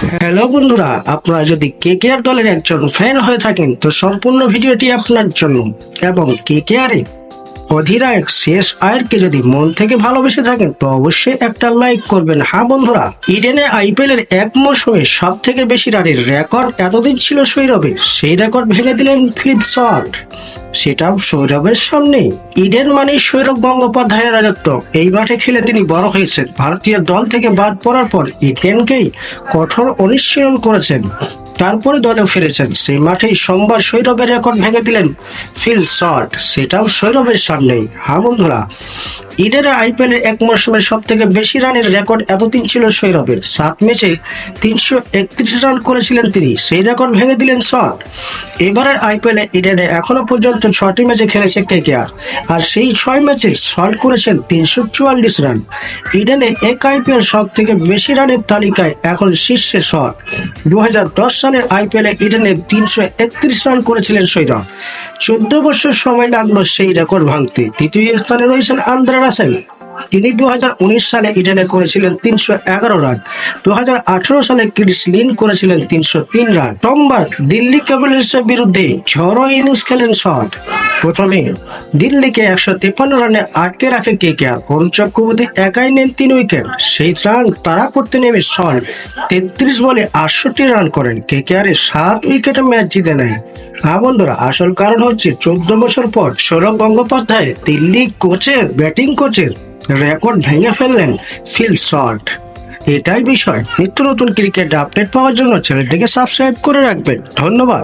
Hello বন্ধুরা, আপনারা যদি কেকেআর দলের একজন ফ্যান হয়ে থাকেন তো সম্পূর্ণ ভিডিওটি আপনার জন্য। এবং কেকেআর এর অধিনায়ক সিএসআইআর-কে যদি মন থেকে ভালোবেসে থাকেন তো অবশ্যই একটা লাইক করবেন। হ্যাঁ বন্ধুরা, ইডেনে আইপিএল এর এক মৌসুমে সব থেকে বেশি রানের রেকর্ড এতদিন ছিল সৌরভের, সেই রেকর্ড ভেঙে দিলেন ফিল সল্ট, সেটাও সৌরভের সামনে। ইডেন মানেই সৌরভ গঙ্গোপাধ্যায়ের রাজত্ব। এই মাঠে খেলে তিনি বড় হয়েছেন। ভারতীয় দল থেকে বাদ পড়ার পর ইডেনকেই কঠোর অনুশীলন করেছেন, তারপরে দলে ফিরেছেন। সেই মাঠেই সোমবার সৌরভের রেকর্ড ভেঙে দিলেন ফিল সল্ট, সেটাও সৌরভের সামনেই। হ্যাঁ বন্ধুরা, ইডেনে আইপিএল এর এক মৌসুমে সব থেকে বেশি রানের রেকর্ড এতদিন ছিল সৌরভের। 7 ম্যাচে 331 রান করেছিলেন তিনি, সেই রেকর্ড ভেঙে দিলেন সল্ট। এবারের আইপিএল এ ইডেনে এখনো পর্যন্ত 6টি ম্যাচে খেলেছে কেকেআর, আর সেই 6 ম্যাচে সল্ট করেছেন 344 রান। ইডেনে এক আইপিএল সব থেকে বেশি রানের তালিকায় এখন শীর্ষে সল্ট। 2010 সালের আইপিএল এ ইডেনে 331 রান করেছিলেন সৌরভ। 14 বছর সময় লাগলো সেই রেকর্ড ভাঙতে। তৃতীয় স্থানে রয়েছেন আন্দ্রে রাসেল। তিনি 2019 সালে ইডেনে করেছিলেন 311 রান। 2018 সালে ক্রিস লিন করেছিলেন 303 রান। সোমবার দিল্লি ক্যাপিটালসের বিরুদ্ধে ঝড়ো ইনিংস খেলেন সল্ট। প্রথমে দিল্লিকে 153 রানে আটকে রাখে কেকেআর। বরুণ চক্রবর্তী একাই নেন 3 উইকেট। সেই রান তাড়া করতে নেমে সল্ট 33 বলে 68 রান করেন। কেকেআর 7 উইকেটে ম্যাচ জিতে নেয়। হ্যাঁ বন্ধুরা, আসল কারণ হচ্ছে 14 বছর পর সৌরভ গঙ্গোপাধ্যায় দিল্লি কোচের ব্যাটিং কোচের রেকর্ড ভেঙে ফেললেন ফিল সল্ট। এটাই বিষয়। নিত্য নতুন ক্রিকেট আপডেট পাওয়ার জন্য চ্যানেলটিকে সাবস্ক্রাইব করে রাখবেন। ধন্যবাদ।